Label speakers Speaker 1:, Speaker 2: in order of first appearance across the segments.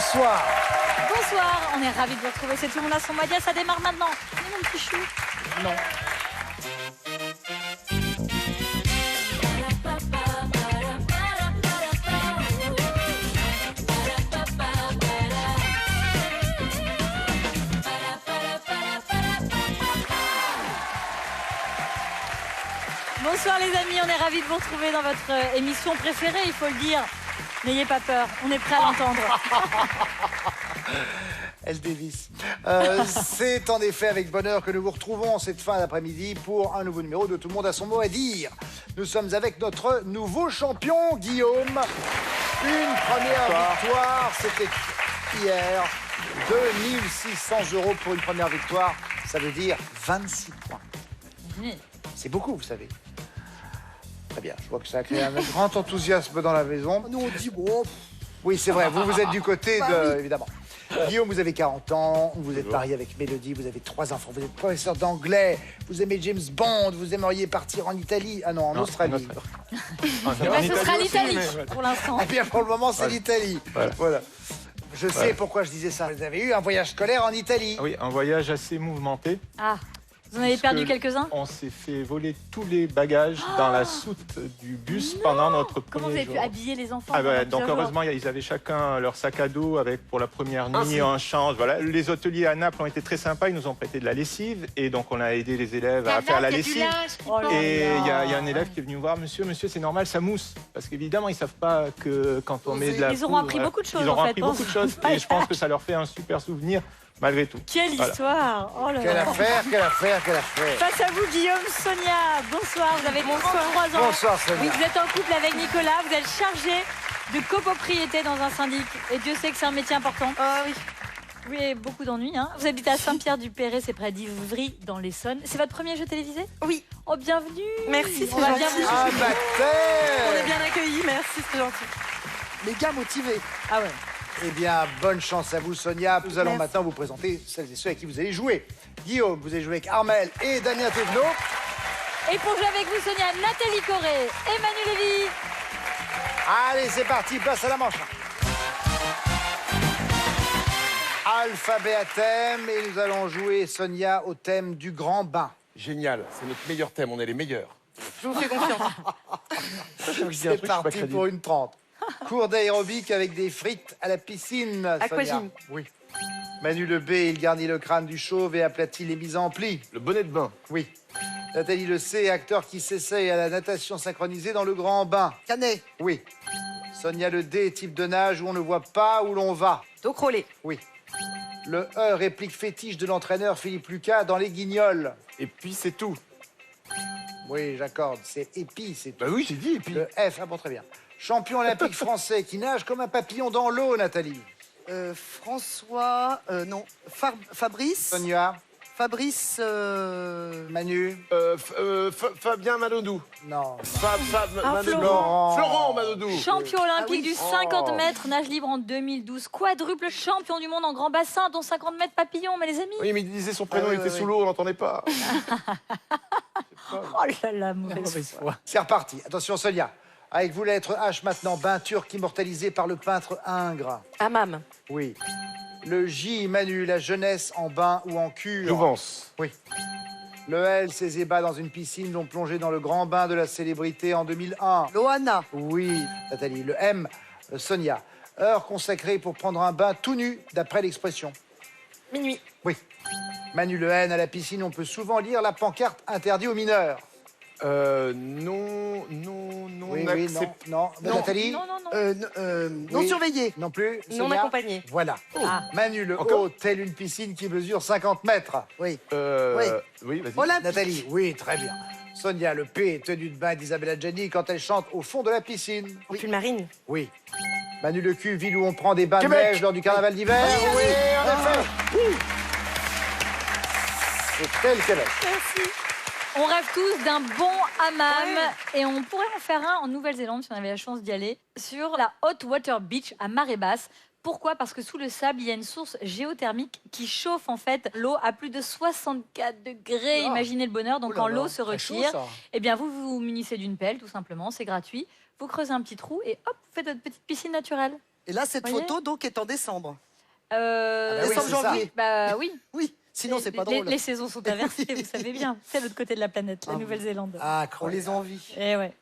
Speaker 1: bonsoir.
Speaker 2: Bonsoir, on est ravis de vous retrouver. C'est Tout le monde à son média, ça démarre maintenant. Venez, mon petit chou.
Speaker 1: Non.
Speaker 2: Bonsoir les amis, on est ravis de vous retrouver dans votre émission préférée, il faut le dire. N'ayez pas peur, on est prêt à l'entendre.
Speaker 1: Elle dévisse. C'est en effet avec bonheur que nous vous retrouvons cette fin d'après-midi pour un nouveau numéro de Tout le monde a son mot à dire. Nous sommes avec notre nouveau champion, Guillaume. Une première victoire, c'était hier. 2600 € pour une première victoire, ça veut dire 26 points. C'est beaucoup, vous savez. Très bien, je vois que ça a créé un grand enthousiasme dans la maison.
Speaker 3: Nous, on dit, bon...
Speaker 1: Oui, c'est vrai, vous êtes du côté de... Évidemment. Guillaume, vous avez 40 ans, vous êtes marié avec Mélodie, vous avez 3 enfants, vous êtes professeur d'anglais, vous aimez James Bond, vous aimeriez partir en Italie. Ah non, en Australie.
Speaker 2: Ce sera l'Italie pour l'instant.
Speaker 1: Eh bien, pour le moment, c'est l'Italie. Voilà. Je sais pourquoi je disais ça. Vous avez eu un voyage scolaire en Italie.
Speaker 4: Oui, un voyage assez mouvementé.
Speaker 2: Ah, vous en avez perdu quelques-uns?
Speaker 4: On s'est fait voler tous les bagages dans la soute du bus pendant notre
Speaker 2: Comment vous
Speaker 4: premier
Speaker 2: avez pu
Speaker 4: jour.
Speaker 2: habiller les enfants?
Speaker 4: Donc heureusement, ils avaient chacun leur sac à dos avec pour la première nuit un change. Voilà. Les hôteliers à Naples ont été très sympas, ils nous ont prêté de la lessive et donc on a aidé les élèves à faire la lessive. Et il y a un élève qui est venu me voir, monsieur, c'est normal, ça mousse. Parce qu'évidemment, ils ne savent pas que quand on met de la
Speaker 2: Ils auront appris beaucoup de choses.
Speaker 4: Ils auront appris beaucoup de choses et je pense que ça leur fait un super souvenir malgré tout.
Speaker 2: Quelle histoire! Oh là
Speaker 1: Quelle
Speaker 2: là.
Speaker 1: affaire, quelle affaire, quelle affaire.
Speaker 2: Face à vous, Guillaume, Sonia, bonsoir, vous avez 33 ans.
Speaker 1: Bonsoir, Sonia.
Speaker 2: Oui, vous êtes en couple avec Nicolas, vous êtes chargé de copropriété dans un syndic. Et Dieu sait que c'est un métier important.
Speaker 3: Ah oui.
Speaker 2: Oui, beaucoup d'ennuis. Hein. Vous habitez à Saint-Pierre-du-Perret, c'est près d'Ivry, dans l'Essonne. C'est votre premier jeu télévisé?
Speaker 3: Oui.
Speaker 2: Oh, bienvenue!
Speaker 3: Merci, c'est
Speaker 2: On va
Speaker 3: gentil.
Speaker 2: bien vous
Speaker 1: Ah,
Speaker 3: On est
Speaker 1: baptême.
Speaker 3: bien accueillis, merci, c'est gentil. Les gars motivés.
Speaker 2: Ah ouais.
Speaker 1: Eh bien, bonne chance à vous, Sonia. Nous allons
Speaker 3: Merci.
Speaker 1: maintenant vous présenter celles et ceux avec qui vous allez jouer. Guillaume, vous allez jouer avec Armel et Damien Thévenot.
Speaker 2: Et pour jouer avec vous, Sonia, Nathalie Corré, Emmanuel Lévy.
Speaker 1: Allez, c'est parti, place à la manche. Alphabet à thème, et nous allons jouer, Sonia, au thème du grand bain.
Speaker 5: Génial, c'est notre meilleur thème, on est les meilleurs.
Speaker 3: Je vous fais confiance.
Speaker 1: C'est parti pour une 30. Cours d'aérobic avec des frites à la piscine, Sonia.
Speaker 3: Aquagym.
Speaker 1: Oui. Manu Le B, il garnit le crâne du chauve et aplatit les mises en pli.
Speaker 5: Le bonnet de bain.
Speaker 1: Oui. Nathalie Le C, acteur qui s'essaye à la natation synchronisée dans le grand bain.
Speaker 3: Canet.
Speaker 1: Oui. Sonia Le D, type de nage où on ne voit pas où l'on va.
Speaker 3: Dos crôlé.
Speaker 1: Oui. Le E, réplique fétiche de l'entraîneur Philippe Lucas dans Les Guignols.
Speaker 5: Et puis c'est tout.
Speaker 1: Oui, j'accorde. C'est épi, c'est tout.
Speaker 5: Bah oui, j'ai dit, et puis...
Speaker 1: Le F, ah bon, très bien. Champion olympique français qui nage comme un papillon dans l'eau, Nathalie.
Speaker 3: François... non. Fabrice.
Speaker 1: Sonia,
Speaker 3: Fabrice...
Speaker 1: Manu,
Speaker 5: Fabien Manodou.
Speaker 1: non.
Speaker 5: Manodou.
Speaker 1: Florent.
Speaker 5: Florent Manodou.
Speaker 2: Champion olympique
Speaker 3: Ah oui.
Speaker 2: du 50 mètres nage libre en 2012. Quadruple champion du monde en grand bassin, dont 50 mètres papillon, mais les amis.
Speaker 5: Oui, mais il disait son prénom,
Speaker 3: Ah,
Speaker 5: il
Speaker 3: ouais,
Speaker 5: était
Speaker 3: ouais,
Speaker 5: sous l'eau, on n'entendait pas.
Speaker 2: Oh là là, mauvaise foi.
Speaker 1: C'est reparti. Attention, Sonia. Avec vous, la lettre H maintenant. Bain turc immortalisé par le peintre Ingres.
Speaker 3: Hammam.
Speaker 1: Oui. Le J, Manu, la jeunesse en bain ou en cure.
Speaker 5: Jouvence.
Speaker 1: Oui. Le L, ces ébats dans une piscine l'ont plongé dans le grand bain de la célébrité en 2001.
Speaker 3: Loana.
Speaker 1: Oui, Nathalie. Le M, Sonia. Heure consacrée pour prendre un bain tout nu, d'après l'expression.
Speaker 3: Minuit.
Speaker 1: Oui. Manu, le N, à la piscine, on peut souvent lire la pancarte interdit aux mineurs.
Speaker 5: Non,
Speaker 1: Oui,
Speaker 5: n'accepte-
Speaker 1: non. Nathalie.
Speaker 2: Non, non, non.
Speaker 3: Non
Speaker 1: Oui.
Speaker 3: surveillé.
Speaker 1: Non plus.
Speaker 3: Non
Speaker 1: Sonia.
Speaker 3: accompagné.
Speaker 1: Voilà.
Speaker 2: Ah.
Speaker 1: Manu, le
Speaker 5: Encore
Speaker 1: haut, telle une piscine qui mesure 50 mètres. Oui.
Speaker 5: Oui, vas-y.
Speaker 3: Olympique.
Speaker 1: Nathalie, oui, très bien. Sonia, le P, tenue de bain d'Isabelle Adjani quand elle chante au fond de la piscine.
Speaker 3: Marine.
Speaker 1: Oui. Manu, le cul, ville où on prend des bains de
Speaker 5: Québec.
Speaker 1: neige lors du carnaval d'hiver. Oui, en effet. C'est tel Québec.
Speaker 2: Merci. On rêve tous d'un bon hammam et on pourrait en faire un en Nouvelle-Zélande si on avait la chance d'y aller, sur la Hot Water Beach à marée basse. Pourquoi? Parce que sous le sable, il y a une source géothermique qui chauffe en fait l'eau à plus de 64 degrés.
Speaker 1: Oula.
Speaker 2: Imaginez le bonheur. Donc
Speaker 1: Ouh là
Speaker 2: quand
Speaker 1: là,
Speaker 2: l'eau se
Speaker 1: très chaud,
Speaker 2: retire,
Speaker 1: ça.
Speaker 2: eh bien vous vous munissez d'une pelle tout simplement, c'est gratuit. Vous creusez un petit trou et hop, vous faites votre petite piscine naturelle.
Speaker 3: Et là, cette
Speaker 2: Voyez
Speaker 3: photo, donc, est en décembre.
Speaker 1: bah oui,
Speaker 3: Décembre,
Speaker 1: c'est ça.
Speaker 3: janvier.
Speaker 2: Bah oui.
Speaker 3: Oui, sinon, c'est pas drôle.
Speaker 2: Les saisons sont inversées, vous savez bien. C'est l'autre côté de la planète, la
Speaker 3: Ah oui.
Speaker 2: Nouvelle-Zélande.
Speaker 3: On
Speaker 1: Incroyable.
Speaker 3: les envie.
Speaker 2: Et ouais.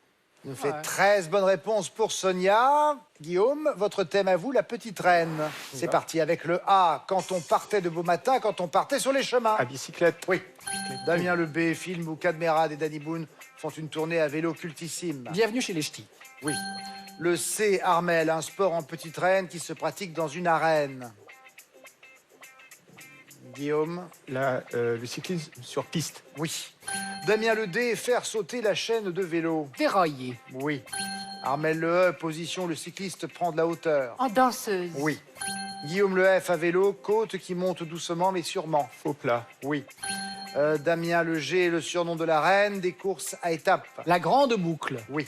Speaker 1: Nous fait 13 bonnes réponses pour Sonia. Guillaume, votre thème à vous, la petite reine. C'est parti avec le A. Quand on partait de beau matin, quand on partait sur les chemins.
Speaker 4: À bicyclette.
Speaker 1: Oui. Damien Le B, film où Cadmerade et Danny Boone font une tournée à vélo cultissime.
Speaker 6: Bienvenue chez les ch'tis.
Speaker 1: Oui. Le C, Armel, un sport en petite reine qui se pratique dans une arène. Guillaume.
Speaker 4: Là, le cyclisme sur piste.
Speaker 1: Oui. Damien Le D, faire sauter la chaîne de vélo.
Speaker 6: Ferraillé.
Speaker 1: Oui. Armel Le E, position, le cycliste prend de la hauteur.
Speaker 6: En danseuse.
Speaker 1: Oui. Guillaume Le F, à vélo, côte qui monte doucement mais sûrement.
Speaker 4: Faux plat.
Speaker 1: Oui. Damien Le G, le surnom de la reine des courses à étapes.
Speaker 6: La grande boucle.
Speaker 1: Oui.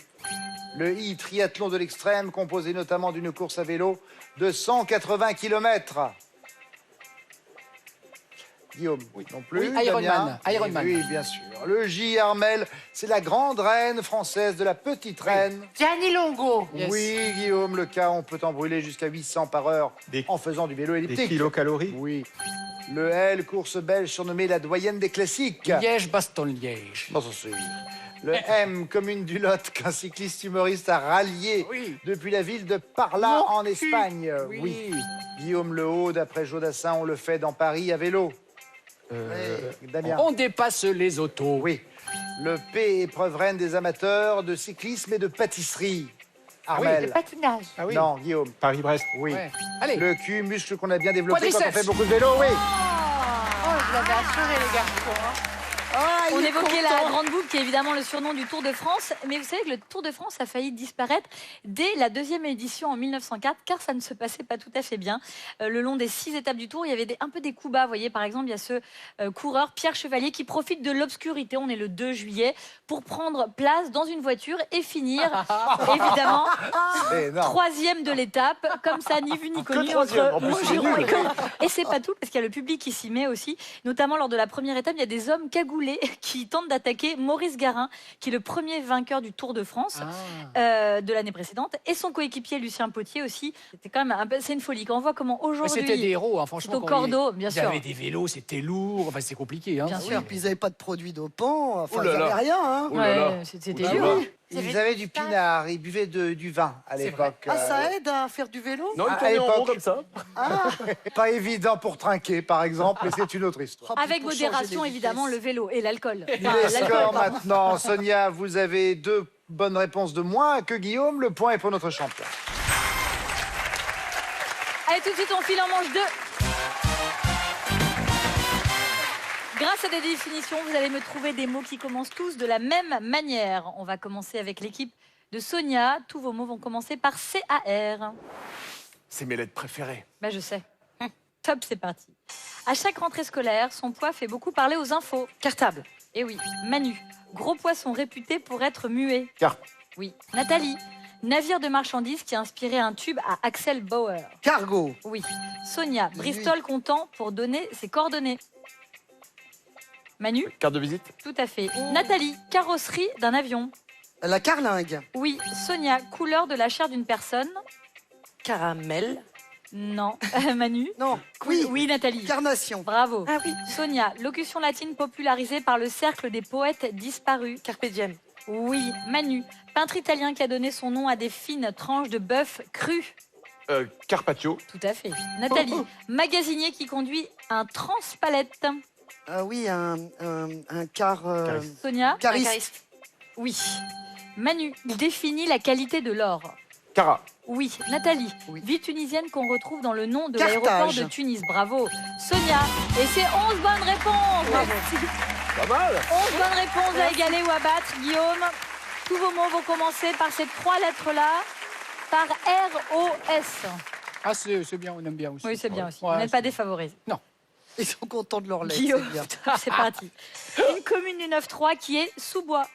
Speaker 1: Le I, triathlon de l'extrême, composé notamment d'une course à vélo de 180 km. Guillaume, non plus.
Speaker 6: Oui, Ironman.
Speaker 1: Damien.
Speaker 6: Ironman.
Speaker 1: Oui, bien sûr. Le J, Armel, c'est la grande reine française de la petite reine.
Speaker 6: Gianni Longo. Yes.
Speaker 1: Oui, Guillaume, le K, on peut en brûler jusqu'à 800 par heure
Speaker 4: Des-
Speaker 1: en faisant du vélo
Speaker 4: Des
Speaker 1: elliptique.
Speaker 4: kilocalories.
Speaker 1: Oui. Le L, course belge surnommée la doyenne des classiques.
Speaker 6: Liège-Bastogne-Liège.
Speaker 1: Bon, ça, c'est- Le M, commune du Lot, qu'un cycliste humoriste a rallié
Speaker 6: Oui.
Speaker 1: depuis la ville de Parla
Speaker 6: Mon
Speaker 1: en
Speaker 6: cul.
Speaker 1: Espagne.
Speaker 6: Oui.
Speaker 1: Guillaume Le Haut, d'après Jodassin, on le fait dans Paris à vélo. Damien.
Speaker 6: On dépasse les autos.
Speaker 1: Oui. Le P, épreuve reine des amateurs de cyclisme et de pâtisserie. Armel.
Speaker 2: Patinage.
Speaker 6: Ah oui.
Speaker 1: Non, Guillaume.
Speaker 4: Paris-Brest.
Speaker 1: Oui.
Speaker 6: Ouais. Allez.
Speaker 1: Le Q, muscle qu'on a bien développé quand on
Speaker 6: Quadriceps.
Speaker 1: fait beaucoup de vélo, oui.
Speaker 2: Oh, je l'avais assuré, les garçons. On évoquait la Grande Boucle, qui est évidemment le surnom du Tour de France. Mais vous savez que le Tour de France a failli disparaître dès la deuxième édition en 1904, car ça ne se passait pas tout à fait bien. Le long des 6 étapes du Tour, il y avait un peu des coups bas. Vous voyez, par exemple, il y a ce coureur, Pierre Chevalier, qui profite de l'obscurité, on est le 2 juillet, pour prendre place dans une voiture et finir, évidemment,
Speaker 1: C'est énorme.
Speaker 2: 3e de l'étape. Comme ça, ni vu ni connu.
Speaker 5: troisième. En plus, c'est
Speaker 2: Maugiron
Speaker 5: nul.
Speaker 2: et Caen. Et c'est pas tout, parce qu'il y a le public qui s'y met aussi. Notamment lors de la première étape, il y a des hommes cagoulés qui tentent d'attaquer Maurice Garin, qui est le premier vainqueur du Tour de France de l'année précédente, et son coéquipier Lucien Potier aussi. C'était quand même c'est une folie. Quand on voit comment
Speaker 6: Mais
Speaker 2: aujourd'hui,
Speaker 6: c'était des héros, hein, franchement.
Speaker 2: c'est au
Speaker 6: quand
Speaker 2: cordeau, bien
Speaker 6: ils
Speaker 2: sûr.
Speaker 6: avaient des vélos, c'était lourd. Enfin, c'est compliqué. Hein.
Speaker 2: Bien
Speaker 3: Oui,
Speaker 2: sûr.
Speaker 3: puis ils n'avaient pas de produits dopants. Enfin,
Speaker 5: Oh
Speaker 3: ils
Speaker 5: là là.
Speaker 3: n'avaient rien, hein.
Speaker 5: Oh là là.
Speaker 2: Ouais, c'était
Speaker 5: Oh là
Speaker 2: dur.
Speaker 5: là.
Speaker 1: Ils avaient du pinard, ils buvaient du vin à
Speaker 6: C'est
Speaker 1: l'époque.
Speaker 3: Ah, ça aide à faire du vélo?
Speaker 5: Non, il
Speaker 1: À
Speaker 5: tournait en
Speaker 1: l'époque.
Speaker 5: rond comme ça.
Speaker 1: Pas évident pour trinquer, par exemple, mais c'est une autre histoire.
Speaker 3: Ah,
Speaker 2: Avec
Speaker 3: pour changer
Speaker 2: modération,
Speaker 3: les
Speaker 2: évidemment, le
Speaker 3: vitesses.
Speaker 2: vélo et l'alcool.
Speaker 1: Les
Speaker 2: Enfin,
Speaker 1: scores
Speaker 2: l'alcool, pardon.
Speaker 1: maintenant. Sonia, vous avez 2 bonnes réponses de moins que Guillaume. Le point est pour notre champion.
Speaker 2: Allez, tout de suite, on file en manche 2. Grâce à des définitions, vous allez me trouver des mots qui commencent tous de la même manière. On va commencer avec l'équipe de Sonia. Tous vos mots vont commencer par CAR.
Speaker 5: C'est mes lettres préférées.
Speaker 2: Ben, je sais. Top, c'est parti. À chaque rentrée scolaire, son poids fait beaucoup parler aux infos.
Speaker 3: Cartable.
Speaker 2: Eh oui. Manu, gros poisson réputé pour être muet.
Speaker 1: Carpe.
Speaker 2: Oui. Nathalie, navire de marchandises qui a inspiré un tube à Axel Bauer.
Speaker 3: Cargo.
Speaker 2: Oui. Sonia, Bristol content pour donner ses coordonnées. Manu,
Speaker 5: Carte de visite.
Speaker 2: tout à fait. Nathalie, carrosserie d'un avion.
Speaker 3: La carlingue.
Speaker 2: Oui. Sonia, couleur de la chair d'une personne.
Speaker 3: Caramel.
Speaker 2: Non. Manu.
Speaker 3: Non. Oui.
Speaker 2: Oui, Nathalie.
Speaker 3: Carnation.
Speaker 2: Bravo.
Speaker 3: Ah oui.
Speaker 2: Sonia, locution latine popularisée par le cercle des poètes disparus.
Speaker 3: Carpe diem.
Speaker 2: Oui. Manu, peintre italien qui a donné son nom à des fines tranches de bœuf cru.
Speaker 5: Carpaccio.
Speaker 2: Tout à fait. Nathalie, magasinier qui conduit un transpalette.
Speaker 3: Ah oui, un car...
Speaker 5: Cariste.
Speaker 2: Sonia.
Speaker 3: Cariste.
Speaker 2: Oui. Manu, il définit la qualité de l'or.
Speaker 5: Cara.
Speaker 2: Oui. Nathalie,
Speaker 3: Oui.
Speaker 2: ville tunisienne qu'on retrouve dans le nom de
Speaker 3: Carthage.
Speaker 2: l'aéroport de Tunis. Bravo. Sonia, et c'est 11 bonnes réponses. Bravo.
Speaker 5: Pas mal.
Speaker 2: 11 bonnes réponses à égaler ou à battre, Guillaume. Tous vos mots vont commencer par ces 3 lettres-là, par R-O-S.
Speaker 6: Ah, c'est bien, on aime bien aussi.
Speaker 2: Oui, c'est bien aussi.
Speaker 6: Ouais,
Speaker 2: Vous n'êtes pas
Speaker 6: c'est-
Speaker 2: défavorisé.
Speaker 3: Ils sont contents de leur lettre,
Speaker 2: Guillaume,
Speaker 3: c'est bien.
Speaker 2: c'est parti. Une commune du 9-3 qui est Sous-Bois.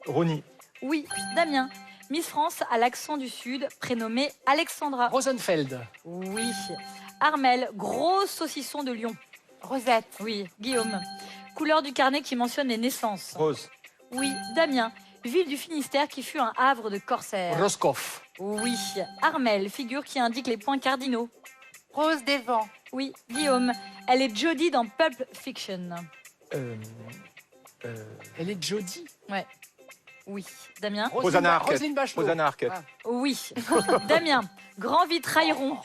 Speaker 4: Rony.
Speaker 2: Oui. Damien, Miss France à l'accent du Sud, prénommée Alexandra.
Speaker 6: Rosenfeld.
Speaker 2: Oui. Armel, gros saucisson de Lyon. Rosette. Oui. Guillaume, couleur du carnet qui mentionne les naissances.
Speaker 4: Rose.
Speaker 2: Oui. Damien, Ville du Finistère qui fut un havre de corsaires.
Speaker 6: Roscoff.
Speaker 2: Oui. Armel, figure qui indique les points cardinaux.
Speaker 7: Rose des vents.
Speaker 2: Oui. Guillaume, elle est Jodie dans Pulp Fiction.
Speaker 6: Elle est Jodie.
Speaker 2: Ouais. Oui. Damien.
Speaker 5: Rosanna Arquette.
Speaker 6: Roselyne Bachelot.
Speaker 5: Rosanna Arquette.
Speaker 6: Ah.
Speaker 2: Oui. Damien, grand vitrail rond.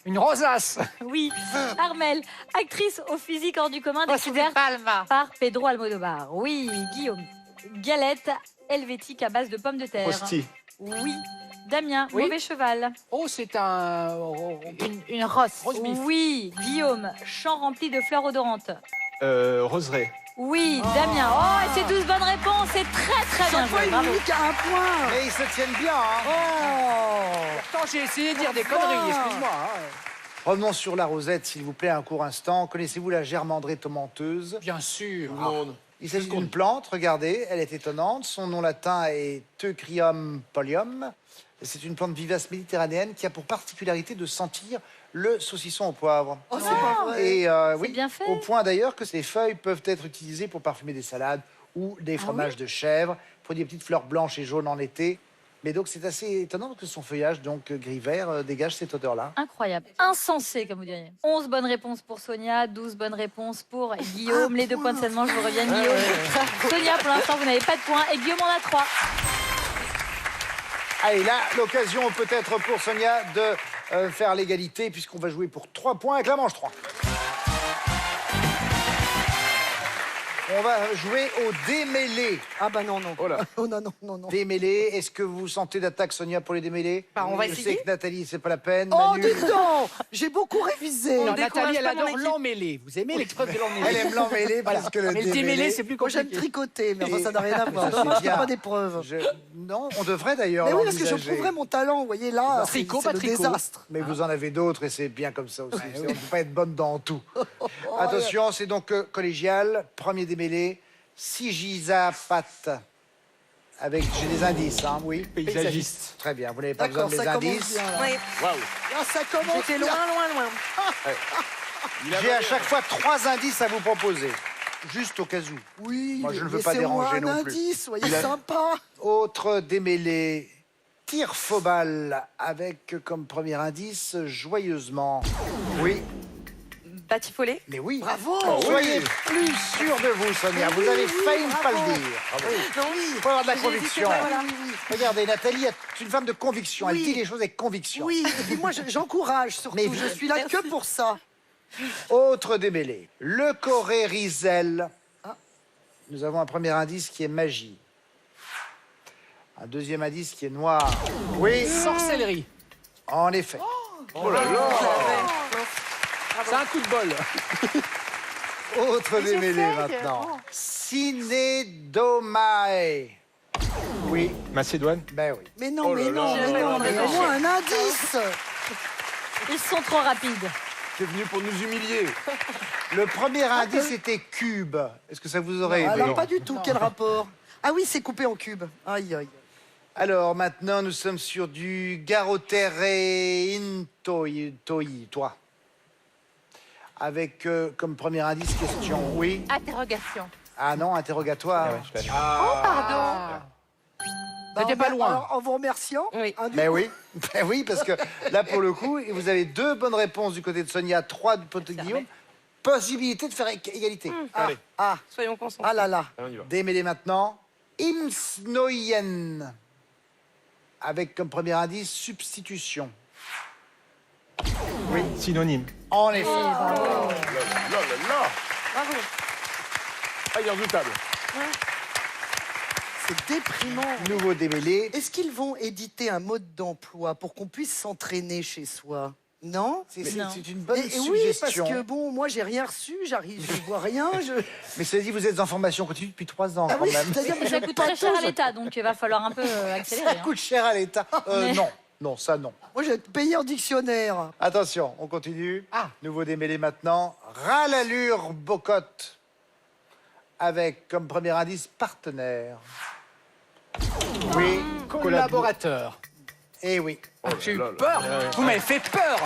Speaker 6: Une rosace.
Speaker 2: Oui. Armel, actrice au physique hors du commun
Speaker 7: Rosy de
Speaker 2: découverte
Speaker 7: Palma.
Speaker 2: par Pedro Almodovar. Oui. Guillaume, galette helvétique à base de pommes de terre.
Speaker 4: Rosti.
Speaker 2: Oui. Damien,
Speaker 6: Oui.
Speaker 2: mauvais cheval.
Speaker 6: Oh, c'est un...
Speaker 7: Une rosse.
Speaker 6: Rose beef.
Speaker 2: Oui. Guillaume, champ rempli de fleurs odorantes.
Speaker 4: Roseraie.
Speaker 2: Oui. Damien. Oh, et c'est 12 bonnes réponses. C'est très bien
Speaker 3: Chaque fois,
Speaker 2: joué.
Speaker 3: il
Speaker 2: Bravo.
Speaker 3: unique à un point.
Speaker 1: Mais ils se tiennent bien, hein.
Speaker 3: Oh.
Speaker 6: Pourtant, j'ai essayé de dire des conneries, excuse-moi. hein.
Speaker 1: Revenons sur la rosette, s'il vous plaît, un court instant. Connaissez-vous la germandrée tomenteuse?
Speaker 6: Bien sûr.
Speaker 1: Il s'agit d'une plante, regardez, elle est étonnante. Son nom latin est Teucrium polium. C'est une plante vivace méditerranéenne qui a pour particularité de sentir le saucisson au poivre.
Speaker 3: Oh, c'est pas vrai.
Speaker 1: Et
Speaker 2: C'est
Speaker 1: oui,
Speaker 2: bien fait.
Speaker 1: au point d'ailleurs que ces feuilles peuvent être utilisées pour parfumer des salades ou des fromages de chèvre, pour des petites fleurs blanches et jaunes en été. Mais donc c'est assez étonnant que son feuillage, donc gris-vert, dégage cette odeur-là.
Speaker 2: Incroyable. Insensé, comme vous diriez. 11 bonnes réponses pour Sonia, 12 bonnes réponses pour Guillaume. Les 2 points de seulement, je vous reviens, Guillaume. Sonia, pour l'instant, vous n'avez pas de points. Et Guillaume en a 3.
Speaker 1: Allez, là, l'occasion peut-être pour Sonia de faire l'égalité, puisqu'on va jouer pour 3 points avec la manche 3. On va jouer au démêlé.
Speaker 3: Ah bah non, non.
Speaker 5: Oh là.
Speaker 3: Oh non, non, non, non.
Speaker 1: Démêlé, est-ce que vous sentez d'attaque, Sonia, pour les démêlés?
Speaker 3: Bah, on va
Speaker 1: Je
Speaker 3: essayer.
Speaker 1: sais que Nathalie, c'est pas la peine.
Speaker 3: Oh,
Speaker 1: Manu,
Speaker 3: dis donc. J'ai beaucoup révisé.
Speaker 6: Alors,
Speaker 3: Décourage
Speaker 6: Nathalie, elle
Speaker 3: pas mon
Speaker 6: adore
Speaker 3: équipe.
Speaker 6: l'emmêlé. Vous aimez l'expreuve de l'emmêlé?
Speaker 1: elle aime l'emmêlé parce que le
Speaker 6: Mais le démêlé, c'est plus
Speaker 3: Moi, j'aime
Speaker 6: compliqué.
Speaker 3: tricoter, mais enfin,
Speaker 1: Et-
Speaker 3: ça n'a rien à voir.
Speaker 1: Ça, c'est
Speaker 3: Dommage qu'il n'y a
Speaker 1: bien.
Speaker 3: pas d'épreuve.
Speaker 1: Non, on devrait d'ailleurs
Speaker 3: Mais oui, parce que je
Speaker 1: l'envisager.
Speaker 3: prouverai mon talent. Vous voyez, là, c'est
Speaker 6: Tricot,
Speaker 3: c'est
Speaker 6: pas
Speaker 3: le
Speaker 6: tricot.
Speaker 3: désastre.
Speaker 1: Mais vous en avez d'autres et c'est bien comme ça aussi. On ne peut pas être bonne dans tout. Attention, c'est donc collégial. Premier démêlé, Sigisapat. J'ai des indices, hein, oui.
Speaker 4: Paysagiste.
Speaker 1: Très bien, vous n'avez pas besoin
Speaker 3: D'accord,
Speaker 1: de mes
Speaker 3: ça commence
Speaker 1: indices.
Speaker 3: bien. là.
Speaker 7: Oui.
Speaker 5: Waouh.
Speaker 3: Ah, ça commence
Speaker 7: J'étais
Speaker 3: bien.
Speaker 7: loin.
Speaker 1: J'ai à chaque fois 3 indices à vous proposer. Juste au cas où.
Speaker 3: Oui,
Speaker 1: Moi, je ne veux pas
Speaker 3: laissez-moi
Speaker 1: déranger
Speaker 3: un
Speaker 1: non plus.
Speaker 3: indice, soyez sympa.
Speaker 1: Autre démêlé, Tirfobal, avec comme premier indice joyeusement. Oui,
Speaker 7: Batifolé.
Speaker 1: mais oui.
Speaker 3: Bravo.
Speaker 1: Soyez plus sûr de vous, Sonia. Vous avez failli ne pas le dire.
Speaker 7: Non.
Speaker 1: Il faut avoir de la
Speaker 7: J'ai
Speaker 1: conviction.
Speaker 7: hésité, voilà.
Speaker 1: Regardez, Nathalie est une femme de conviction. Elle
Speaker 3: Oui.
Speaker 1: dit les choses avec conviction.
Speaker 3: Oui, et puis moi, j'encourage surtout.
Speaker 1: Mais
Speaker 3: Je suis là que pour ça.
Speaker 1: Autre démêlé, le Corérisel. Nous avons un premier indice qui est magie. Un deuxième indice qui est noir. Oui,
Speaker 6: Sorcellerie.
Speaker 1: en effet.
Speaker 5: Oh là là.
Speaker 6: C'est un coup de bol.
Speaker 1: Autre démêlé
Speaker 7: j'essaye.
Speaker 1: maintenant. Cinédomae. Oui,
Speaker 4: Macédoine.
Speaker 1: ben oui.
Speaker 3: Mais non,
Speaker 5: Oh là
Speaker 3: mais non,
Speaker 5: là.
Speaker 3: mais non,
Speaker 7: J'ai
Speaker 3: mais au moins un indice.
Speaker 2: Ils sont trop rapides.
Speaker 5: T'es venu pour nous humilier.
Speaker 1: Le premier indice était cube. Est-ce que ça vous aurait aidé?
Speaker 3: Alors, pas du tout, quel rapport? Ah oui, c'est coupé en cubes. Aïe, aïe.
Speaker 1: Alors maintenant, nous sommes sur du Garotereintoy, toi. Avec comme premier indice question, oui.
Speaker 7: Interrogation.
Speaker 1: Ah non, interrogatoire.
Speaker 7: Pardon.
Speaker 6: C'était pas loin.
Speaker 3: Alors, en vous remerciant.
Speaker 7: Oui.
Speaker 3: hein, du
Speaker 1: Ben
Speaker 3: coup,
Speaker 1: oui, ben oui, parce que là, pour le coup, vous avez 2 bonnes réponses du côté de Sonia, 3 du côté de Guillaume. Possibilité de faire égalité.
Speaker 5: Allez.
Speaker 3: Ah,
Speaker 7: Soyons concentrés.
Speaker 3: ah là là.
Speaker 5: Allez, on y va.
Speaker 1: Démêlez maintenant. Imsnoyen. Avec comme premier indice substitution.
Speaker 4: Synonyme.
Speaker 1: En effet.
Speaker 5: Là, là, là.
Speaker 7: Bravo.
Speaker 5: Ah, il est redoutable.
Speaker 3: C'est déprimant.
Speaker 1: Nouveau démêlé.
Speaker 3: Est-ce qu'ils vont éditer un mode d'emploi pour qu'on puisse s'entraîner chez soi? Non?
Speaker 1: C'est
Speaker 2: Non.
Speaker 1: c'est une bonne
Speaker 3: Et oui, parce
Speaker 1: suggestion.
Speaker 3: que bon, moi j'ai rien reçu, j'arrive, je vois rien.
Speaker 1: Mais cela dit, vous êtes en formation continue depuis 3 ans
Speaker 3: Ah
Speaker 1: quand
Speaker 3: oui,
Speaker 1: même.
Speaker 3: c'est-à-dire que
Speaker 2: Ça
Speaker 3: je
Speaker 2: coûte très cher à
Speaker 3: patauge.
Speaker 2: l'État, donc il va falloir un peu accélérer.
Speaker 1: Ça
Speaker 2: hein.
Speaker 1: coûte cher à l'État.
Speaker 2: Mais-
Speaker 1: Non, non, ça non.
Speaker 3: Moi j'ai payé en dictionnaire.
Speaker 1: Attention, on continue. Nouveau démêlé maintenant. Rallure Bocotte. Avec comme premier indice partenaire. Oui,
Speaker 6: Collaborateur.
Speaker 1: et oui.
Speaker 6: J'ai eu
Speaker 5: là là.
Speaker 6: peur. Vous m'avez fait peur.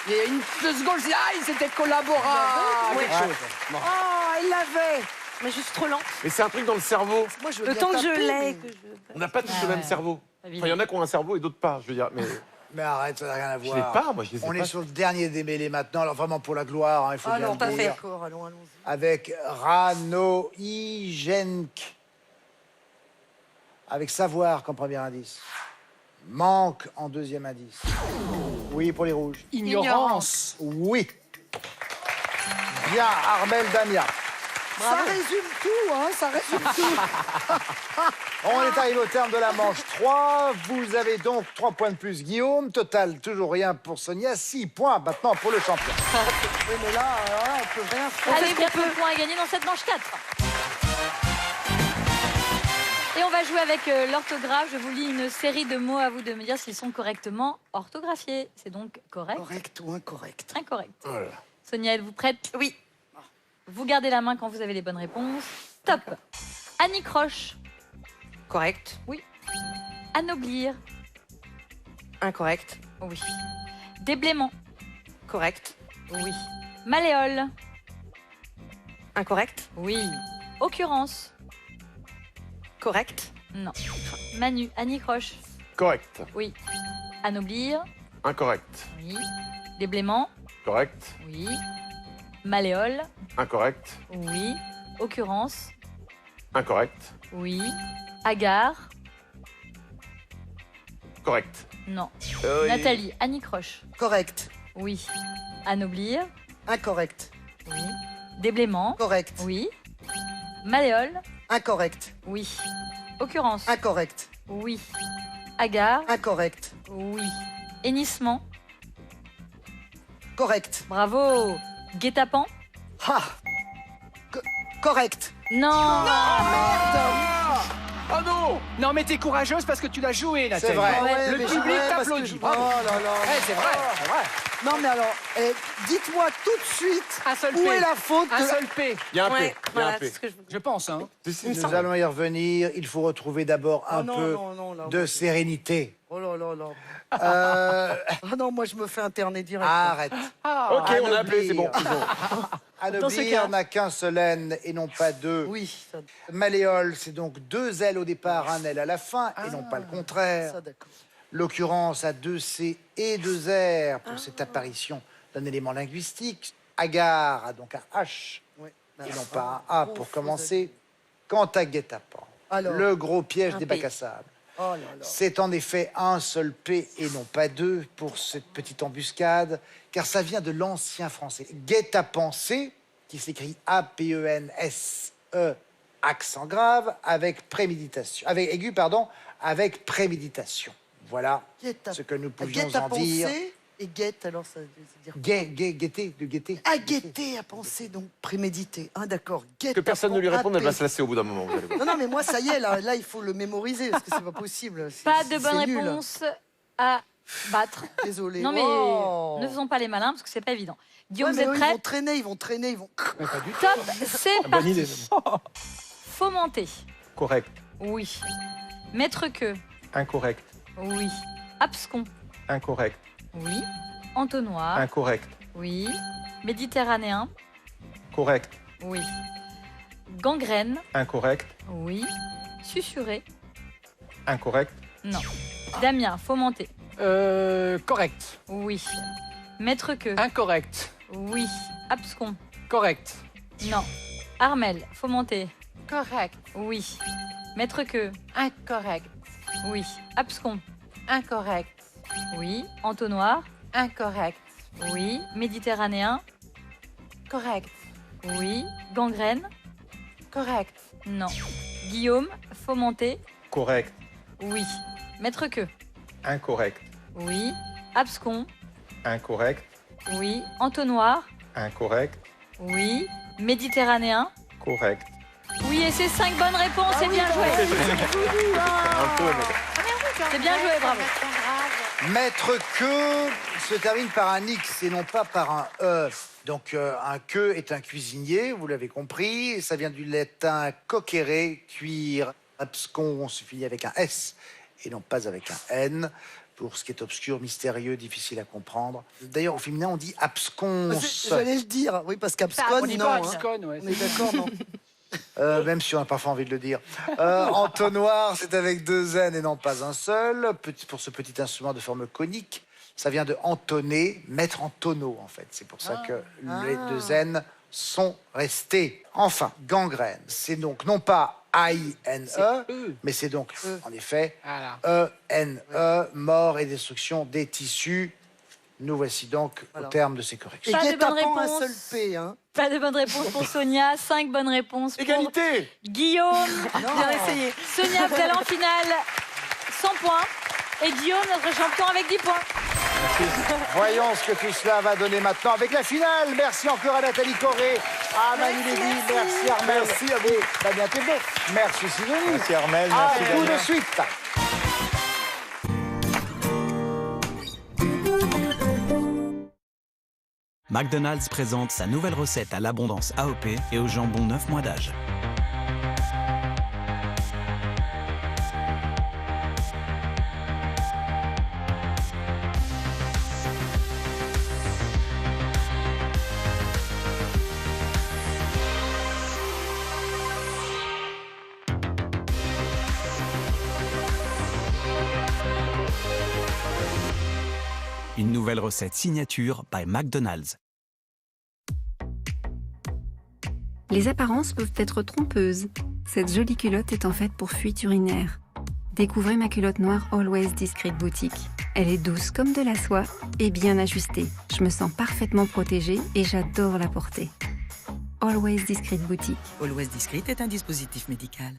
Speaker 6: Il y a 2 secondes, je dis, ah, c'était collaborateur.
Speaker 3: Oui.
Speaker 6: Quelque chose. Bon.
Speaker 3: Oh, il l'avait.
Speaker 7: Mais juste trop lent.
Speaker 5: Mais c'est un truc dans le cerveau.
Speaker 3: Moi, je veux
Speaker 7: Le
Speaker 3: bien
Speaker 7: temps que je
Speaker 3: taper,
Speaker 7: l'ai.
Speaker 3: mais-
Speaker 5: On n'a pas tous
Speaker 2: Ah
Speaker 5: le même
Speaker 2: ouais.
Speaker 5: cerveau.
Speaker 2: Évidemment.
Speaker 5: Enfin, il y en a qui ont un cerveau et d'autres pas, je veux dire. Mais
Speaker 1: Mais arrête, ça n'a rien à
Speaker 5: je
Speaker 1: voir.
Speaker 5: l'ai pas, moi, je les ai
Speaker 1: On
Speaker 5: pas.
Speaker 1: est sur le dernier des mêlés maintenant, alors vraiment pour la gloire, hein, il faut bien
Speaker 3: Alors,
Speaker 1: le
Speaker 3: pas
Speaker 1: dire.
Speaker 3: fait. D'accord, allons-y.
Speaker 1: Avec Rano Ijenk. Avec savoir comme premier indice. Manque en deuxième indice. Oui pour les rouges.
Speaker 6: Ignorance.
Speaker 1: Oui. Bien, Armel Damia.
Speaker 3: Ça résume tout, hein, ça résume tout.
Speaker 1: On est arrivé au terme de la manche 3. Vous avez donc 3 points de plus, Guillaume. Total, toujours rien pour Sonia. 6 points maintenant pour le champion.
Speaker 3: Oui, mais là, on peut rien faire.
Speaker 2: Allez, 4 points à gagner dans cette manche 4. Et on va jouer avec l'orthographe. Je vous lis une série de mots, à vous de me dire s'ils sont correctement orthographiés. C'est donc correct,
Speaker 3: Correct ou incorrect?
Speaker 2: incorrect.
Speaker 5: Oh là là.
Speaker 2: Sonia, êtes-vous prête?
Speaker 7: Oui.
Speaker 2: Vous gardez la main quand vous avez les bonnes réponses. Top. Annie Croche.
Speaker 7: Correct.
Speaker 2: Anoblir.
Speaker 7: Incorrect.
Speaker 2: Oui. Déblaiement.
Speaker 7: Correct.
Speaker 2: Oui. Malléole.
Speaker 7: Incorrect.
Speaker 2: Oui. Occurrence.
Speaker 7: Correct.
Speaker 2: Non. Manu. Annie Croche.
Speaker 5: Correct.
Speaker 2: Oui. Anoblir.
Speaker 5: Incorrect.
Speaker 2: Oui. Déblaiement.
Speaker 5: Correct.
Speaker 2: Oui. Malléole.
Speaker 5: Incorrect.
Speaker 2: Oui. Occurrence.
Speaker 5: Incorrect.
Speaker 2: Oui. Agar.
Speaker 5: Correct.
Speaker 2: Non.
Speaker 5: Oui.
Speaker 2: Nathalie. Annie Croche.
Speaker 3: Correct.
Speaker 2: Oui. Anoblir.
Speaker 3: Incorrect.
Speaker 2: Oui. Déblaiement.
Speaker 3: Correct.
Speaker 2: Oui. Malléole.
Speaker 3: Incorrect.
Speaker 2: Oui. Occurrence.
Speaker 3: Incorrect.
Speaker 2: Oui. Agar.
Speaker 3: Incorrect.
Speaker 2: Oui. Hennissement.
Speaker 3: Correct.
Speaker 2: Bravo. Guet-apens.
Speaker 3: Ha. Correct.
Speaker 2: Non.
Speaker 5: Ah non!
Speaker 6: Non, mais t'es courageuse parce que tu l'as joué, Nathalie.
Speaker 1: C'est vrai.
Speaker 3: Ouais,
Speaker 6: Le
Speaker 3: mais
Speaker 6: public
Speaker 3: ouais, parce
Speaker 6: t'applaudit.
Speaker 3: que-
Speaker 6: Bravo.
Speaker 3: Oh là là.
Speaker 6: Ouais, c'est vrai, c'est vrai.
Speaker 3: Non, mais alors, dites-moi tout de suite
Speaker 6: Un seul
Speaker 3: où
Speaker 6: P.
Speaker 3: est la faute
Speaker 6: Un
Speaker 3: de...
Speaker 6: seul P,
Speaker 5: Il y a un P.
Speaker 7: Ouais,
Speaker 5: Il y a
Speaker 7: voilà,
Speaker 5: un
Speaker 7: c'est
Speaker 5: P.
Speaker 7: ce que je veux.
Speaker 6: je pense. Hein.
Speaker 5: Si, si,
Speaker 1: Nous allons y revenir. Il faut retrouver d'abord un
Speaker 3: Oh non,
Speaker 1: peu
Speaker 3: non, non, là,
Speaker 1: de
Speaker 3: moi,
Speaker 1: sérénité.
Speaker 3: Oh là là là.
Speaker 1: Euh,
Speaker 3: Ah non, moi je me fais interner direct.
Speaker 1: arrête.
Speaker 5: Ok, on a appelé, c'est bon.
Speaker 1: Anoblir n'a qu'un seul N et non pas deux.
Speaker 3: Oui, ça,
Speaker 1: Malléole, c'est donc 2 L au départ, un L à la fin, et non pas le contraire.
Speaker 3: ça d'accord.
Speaker 1: L'occurrence a 2 C et 2 R pour cette apparition d'un élément linguistique. Agar a donc un H
Speaker 3: Ouais.
Speaker 1: et non pas un A pour commencer. Quant à guet-apens,
Speaker 3: Alors,
Speaker 1: le gros piège
Speaker 7: un
Speaker 1: des
Speaker 7: P.
Speaker 1: bacs à sable,
Speaker 3: Oh là là.
Speaker 1: c'est en effet un seul P et non pas deux pour cette petite embuscade, car ça vient de l'ancien français. Guet-apens, qui s'écrit A-P-E-N-S-E, accent grave, avec préméditation, avec aigu, pardon, avec préméditation. Voilà
Speaker 3: Guette-apens.
Speaker 1: ce que nous pouvions
Speaker 3: Guette à
Speaker 1: en dire.
Speaker 3: penser et guette, alors ça veut dire...
Speaker 1: Guetter, de guetter.
Speaker 3: À guetter, à penser, donc préméditer. Ah d'accord, guette
Speaker 5: Que personne ne lui réponde, elle va se
Speaker 3: se
Speaker 5: lasser au bout d'un moment. Vous allez voir.
Speaker 3: Non, non, mais moi, ça y est, là, il faut le mémoriser, parce que c'est pas possible.
Speaker 2: Pas de bonne
Speaker 3: c'est nul.
Speaker 2: réponse à battre.
Speaker 3: Désolé.
Speaker 2: Non, mais
Speaker 3: Oh.
Speaker 2: ne faisons pas les malins parce que c'est pas évident.
Speaker 3: Ouais,
Speaker 2: Guillaume,
Speaker 3: mais
Speaker 2: vous
Speaker 3: eux,
Speaker 2: êtes
Speaker 3: ils vont
Speaker 2: prêts?
Speaker 3: traîner, ils vont traîner, ils vont...
Speaker 6: Mais pas du tout.
Speaker 2: Top, c'est
Speaker 4: Bonne
Speaker 2: parti.
Speaker 4: idée.
Speaker 2: Fomenter.
Speaker 4: Correct.
Speaker 2: Oui. Mettre que.
Speaker 4: Incorrect.
Speaker 2: Oui. Abscon.
Speaker 4: Incorrect.
Speaker 2: Oui. Entonnoir.
Speaker 4: Incorrect.
Speaker 2: Oui. Méditerranéen.
Speaker 4: Correct.
Speaker 2: Oui. Gangrène.
Speaker 4: Incorrect.
Speaker 2: Oui. Susurré.
Speaker 4: Incorrect.
Speaker 2: Non. Damien, fomenter.
Speaker 6: Correct.
Speaker 2: Oui. Mettre que.
Speaker 6: Incorrect.
Speaker 2: Oui. Abscon.
Speaker 6: Correct.
Speaker 2: Non. Armel, fomenter.
Speaker 7: Correct.
Speaker 2: Oui. Mettre que.
Speaker 7: Incorrect.
Speaker 2: Oui. Abscon.
Speaker 7: Incorrect.
Speaker 2: Oui. Entonnoir.
Speaker 7: Incorrect.
Speaker 2: Oui. Méditerranéen.
Speaker 7: Correct.
Speaker 2: Oui. Gangrène.
Speaker 7: Correct.
Speaker 2: Non. Guillaume, fomenter.
Speaker 4: Correct.
Speaker 2: Oui. Mettre que.
Speaker 4: Incorrect.
Speaker 2: Oui. Abscon.
Speaker 4: Incorrect.
Speaker 2: Oui. Entonnoir.
Speaker 4: Incorrect.
Speaker 2: Oui. Méditerranéen.
Speaker 4: Correct.
Speaker 2: Oui, et c'est 5 bonnes réponses. C'est bien joué.
Speaker 5: Un peu, mais...
Speaker 2: C'est bien joué, bravo.
Speaker 1: Maître que se termine par un X et non pas par un E. Donc un que est un cuisinier, vous l'avez compris. Ça vient du latin coquere, cuire. Abscon se finit avec un S et non pas avec un N. Pour ce qui est obscur, mystérieux, difficile à comprendre. D'ailleurs, au féminin, on dit absconce.
Speaker 3: J'allais le dire, oui, parce qu'abscon,
Speaker 7: on dit
Speaker 3: non.
Speaker 7: pas
Speaker 3: hein.
Speaker 6: Abscon, ouais.
Speaker 3: On est d'accord, non.
Speaker 1: même si on n'a pas envie de le dire. Entonnoir, c'est avec 2 N et non pas un seul. Pour ce petit instrument de forme conique, ça vient de entonner, mettre en tonneau, en fait. C'est pour ça que les 2 N sont restés. Enfin, gangrène, c'est donc non pas A-I-N-E, mais c'est donc, en effet, E-N-E, mort et destruction des tissus. Nous voici donc au terme de ces corrections.
Speaker 3: Et
Speaker 2: Pas de bonne
Speaker 3: guet-apens, un
Speaker 2: réponse.
Speaker 3: seul P, hein.
Speaker 2: Pas de bonne réponse pour Sonia, 5 bonnes réponses pour
Speaker 5: Égalité.
Speaker 2: Guillaume. Bien essayé. Sonia, vous allez en finale, 100 points. Et Guillaume, notre champion, avec 10 points.
Speaker 1: Voyons ce que tout cela va donner maintenant avec la finale. Merci encore à Nathalie Corré, à Manu Lévy, merci Armel. Merci à vous. Damien Thébault. Merci Sidonie.
Speaker 4: Merci Armel,
Speaker 1: À
Speaker 4: merci
Speaker 1: vous
Speaker 4: Damien.
Speaker 1: de suite.
Speaker 8: McDonald's présente sa nouvelle recette à l'abondance AOP et au jambon 9 mois d'âge. Une nouvelle recette signature by McDonald's.
Speaker 9: Les apparences peuvent être trompeuses. Cette jolie culotte est en fait pour fuite urinaire. Découvrez ma culotte noire Always Discreet Boutique. Elle est douce comme de la soie et bien ajustée. Je me sens parfaitement protégée et j'adore la porter. Always Discreet Boutique.
Speaker 10: Always Discreet est un dispositif médical.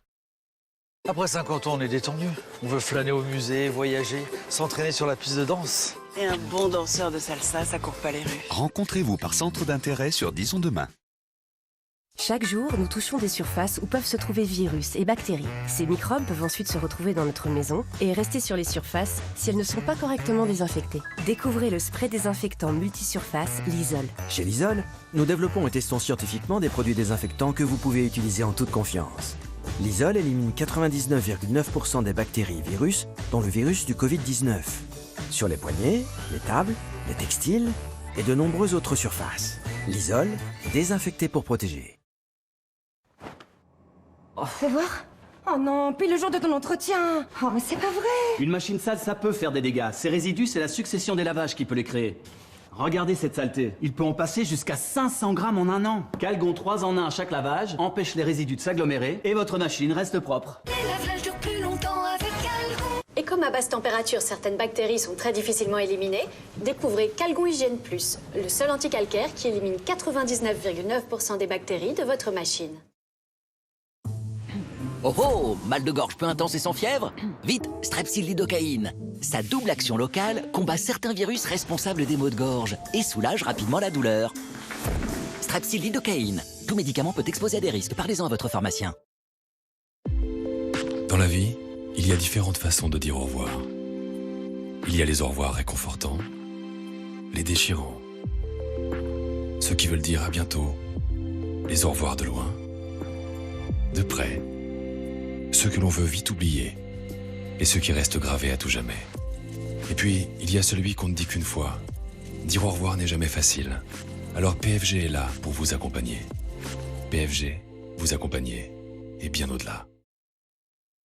Speaker 6: Après 50 ans, on est détendu. On veut flâner au musée, voyager, s'entraîner sur la piste de danse.
Speaker 10: Et un bon danseur de salsa, ça court pas les rues.
Speaker 11: Rencontrez-vous par centre d'intérêt sur Disons Demain.
Speaker 12: Chaque jour, nous touchons des surfaces où peuvent se trouver virus et bactéries. Ces microbes peuvent ensuite se retrouver dans notre maison et rester sur les surfaces si elles ne sont pas correctement désinfectées. Découvrez le spray désinfectant multisurface Lysol.
Speaker 13: Chez Lysol, nous développons et testons scientifiquement des produits désinfectants que vous pouvez utiliser en toute confiance. Lysol élimine 99,9% des bactéries et virus, dont le virus du Covid-19. Sur les poignets, les tables, les textiles et de nombreuses autres surfaces. Lysol, désinfecté pour protéger.
Speaker 14: Fais voir. Oh non, puis le jour de ton entretien. Oh, mais c'est pas vrai.
Speaker 15: Une machine sale, ça peut faire des dégâts. Ces résidus, c'est la succession des lavages qui peut les créer. Regardez cette saleté. Il peut en passer jusqu'à 500 grammes en un an. Calgon 3 en 1 à chaque lavage empêche les résidus de s'agglomérer et votre machine reste propre.
Speaker 16: Les lavages durent plus longtemps avec Calgon. Et comme à basse température, certaines bactéries sont très difficilement éliminées, découvrez Calgon Hygiène Plus, le seul anticalcaire qui élimine 99,9% des bactéries de votre machine.
Speaker 17: Oh oh, mal de gorge peu intense et sans fièvre? Vite, Strepsil lidocaïne. Sa double action locale combat certains virus responsables des maux de gorge et soulage rapidement la douleur. Strepsil lidocaïne. Tout médicament peut exposer à des risques. Parlez-en à votre pharmacien.
Speaker 18: Dans la vie, il y a différentes façons de dire au revoir. Il y a les au revoir réconfortants, les déchirants, ceux qui veulent dire à bientôt, les au revoir de loin, de près, ceux que l'on veut vite oublier et ceux qui restent gravés à tout jamais. Et puis, il y a celui qu'on ne dit qu'une fois. Dire au revoir n'est jamais facile. Alors PFG est là pour vous accompagner. PFG, vous accompagner et bien au-delà.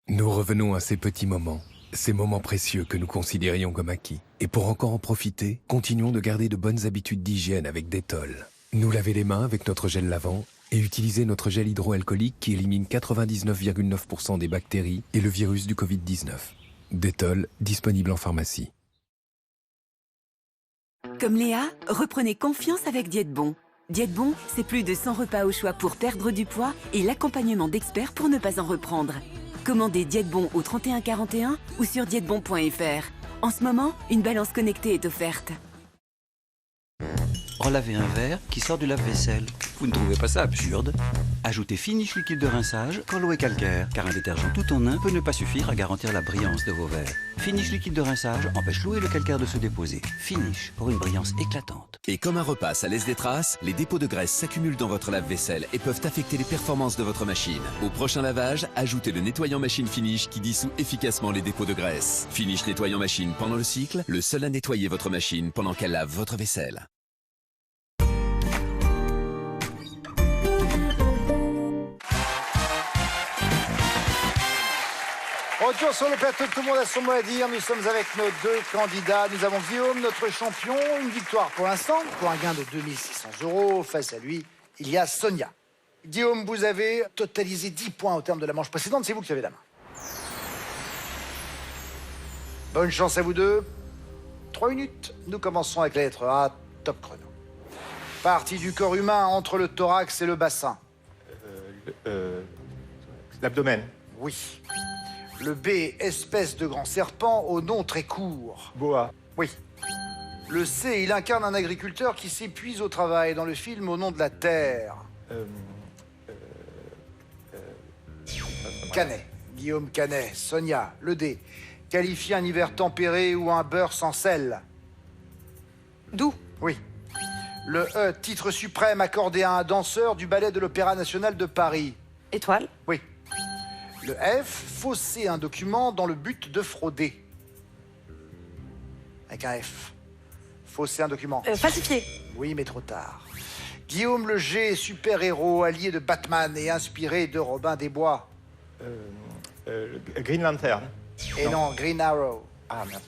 Speaker 19: Nous revenons à ces petits moments, ces moments précieux que nous considérions comme acquis. Et pour encore en profiter, continuons de garder de bonnes habitudes d'hygiène avec Dettol. Nous laver les mains avec notre gel lavant et utiliser notre gel hydroalcoolique qui élimine 99,9% des bactéries et le virus du Covid-19. Dettol, disponible en pharmacie.
Speaker 20: Comme Léa, reprenez confiance avec Diète Bon. Diète Bon, c'est plus de 100 repas au choix pour perdre du poids et l'accompagnement d'experts pour ne pas en reprendre. Commandez Diète Bon au 31 41 ou sur diètebon.fr. En ce moment, une balance connectée est offerte.
Speaker 21: Relaver un verre qui sort du lave-vaisselle. Vous ne trouvez pas ça absurde? Ajoutez Finish liquide de rinçage quand l'eau est calcaire, car un détergent tout en un peut ne pas suffire à garantir la brillance de vos verres. Finish liquide de rinçage empêche l'eau et le calcaire de se déposer. Finish pour une brillance éclatante.
Speaker 11: Et comme un repas, ça laisse des traces, les dépôts de graisse s'accumulent dans votre lave-vaisselle et peuvent affecter les performances de votre machine. Au prochain lavage, ajoutez le nettoyant machine Finish qui dissout efficacement les dépôts de graisse. Finish nettoyant machine pendant le cycle, le seul à nettoyer votre machine pendant qu'elle lave votre vaisselle.
Speaker 1: Retour sur le plateau de Tout le monde a son mot à dire. Nous sommes avec nos deux candidats. Nous avons Guillaume, notre champion. Une victoire pour l'instant, pour un gain de 2600 €. Face à lui, il y a Sonia. Guillaume, vous avez totalisé 10 points au terme de la manche précédente. C'est vous qui avez la main. Bonne chance à vous deux. 3 minutes. Nous commençons avec la lettre A. Top chrono. Partie du corps humain entre le thorax et le bassin.
Speaker 4: L'abdomen.
Speaker 1: Oui. Le B, espèce de grand serpent au nom très court.
Speaker 4: Boa.
Speaker 1: Oui. Le C, il incarne un agriculteur qui s'épuise au travail dans le film Au nom de la terre. Canet. Guillaume Canet. Sonia. Le D, qualifie un hiver tempéré ou un beurre sans sel.
Speaker 7: Doux.
Speaker 1: Oui. Le E, titre suprême accordé à un danseur du ballet de l'Opéra national de Paris.
Speaker 7: Étoile.
Speaker 1: Oui. Le F, fausser un document dans le but de frauder. Avec un F. Fausser un document.
Speaker 7: Falsifié.
Speaker 1: Oui, mais trop tard. Guillaume le G, super-héros, allié de Batman et inspiré de Robin des Bois.
Speaker 4: Green Lantern.
Speaker 1: Et non, Green Arrow.
Speaker 4: Ah, merde.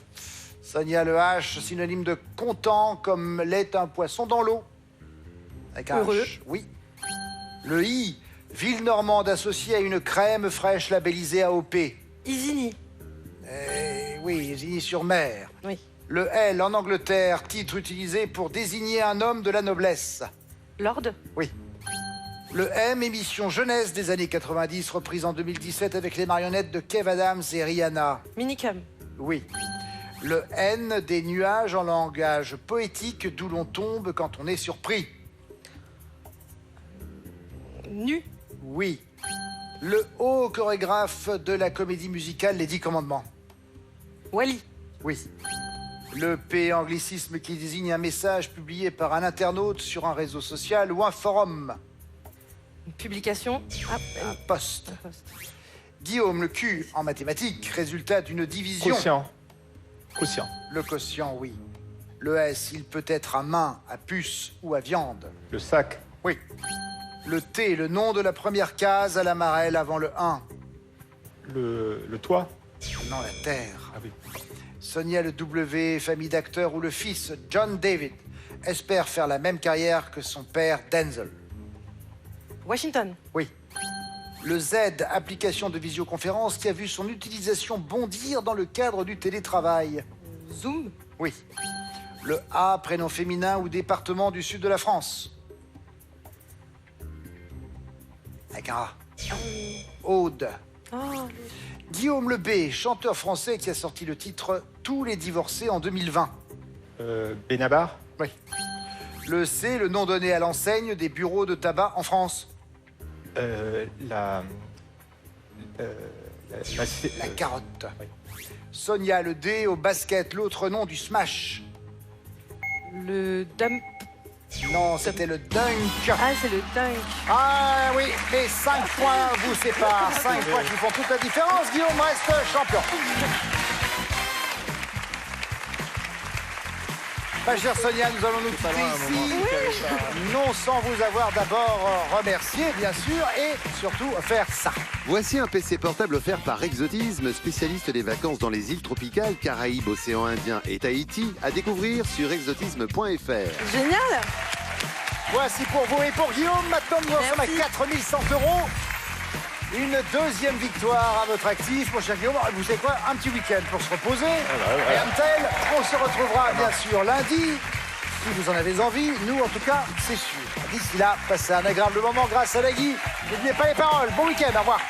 Speaker 1: Sonia le H, synonyme de content, comme l'est un poisson dans l'eau. Avec un
Speaker 7: Heureux.
Speaker 1: H. Oui. Le I, ville normande associée à une crème fraîche labellisée AOP.
Speaker 7: Isigny.
Speaker 1: Oui, Isigny-sur-Mer.
Speaker 7: Oui.
Speaker 1: Le L, en Angleterre, titre utilisé pour désigner un homme de la noblesse.
Speaker 7: Lord.
Speaker 1: Oui. Le M, émission jeunesse des années 90, reprise en 2017 avec les marionnettes de Kev Adams et Rihanna.
Speaker 7: Minicum.
Speaker 1: Oui. Le N, des nuages en langage poétique d'où l'on tombe quand on est surpris.
Speaker 7: Nu.
Speaker 1: Oui. Le O, chorégraphe de la comédie musicale Les 10 Commandements.
Speaker 7: Wally.
Speaker 1: Oui. Le P, anglicisme qui désigne un message publié par un internaute sur un réseau social ou un forum.
Speaker 7: Une publication.
Speaker 1: Un post. Guillaume, le Q, en mathématiques, résultat d'une division.
Speaker 4: Quotient. Quotient.
Speaker 1: Le quotient, oui. Le S, il peut être à main, à puce ou à viande.
Speaker 4: Le sac.
Speaker 1: Oui. Le T, le nom de la première case à la marelle avant le 1.
Speaker 4: Le toit.
Speaker 1: Non, la terre.
Speaker 4: Ah oui.
Speaker 1: Sonia le W, famille d'acteurs où le fils, John David, espère faire la même carrière que son père, Denzel.
Speaker 7: Washington.
Speaker 1: Oui. Le Z, application de visioconférence qui a vu son utilisation bondir dans le cadre du télétravail.
Speaker 7: Zoom.
Speaker 1: Oui. Le A, prénom féminin ou département du sud de la France. Avec un A. Aude.
Speaker 7: Oh,
Speaker 1: Guillaume le B, chanteur français qui a sorti le titre Tous les divorcés en 2020.
Speaker 4: Benabar.
Speaker 1: Oui. Le C, le nom donné à l'enseigne des bureaux de tabac en France.
Speaker 4: La
Speaker 1: carotte.
Speaker 4: Oui.
Speaker 1: Sonia le D, au basket, l'autre nom du smash.
Speaker 7: Le dump.
Speaker 1: Non, c'était le dunk.
Speaker 7: Ah, c'est le dunk.
Speaker 1: Ah oui, mais 5 points vous séparent. 5 points qui font toute la différence. Guillaume reste champion. Ma chère Sonia, nous allons nous quitter ici. Non sans vous avoir d'abord remercié, bien sûr, et surtout faire ça.
Speaker 22: Voici un PC portable offert par Exotisme, spécialiste des vacances dans les îles tropicales, Caraïbes, océan Indien et Tahiti, à découvrir sur exotisme.fr.
Speaker 7: Génial.
Speaker 1: Voici pour vous et pour Guillaume. Maintenant, nous en sommes à 4100 €. Une deuxième victoire à votre actif, mon cher Guillaume. Vous savez quoi? Un petit week-end pour se reposer. Et un tel, on se retrouvera bien sûr lundi. Si vous en avez envie, nous en tout cas, c'est sûr. D'ici là, passez un agréable moment grâce à Nagui. N'oubliez pas les paroles. Bon week-end, au revoir.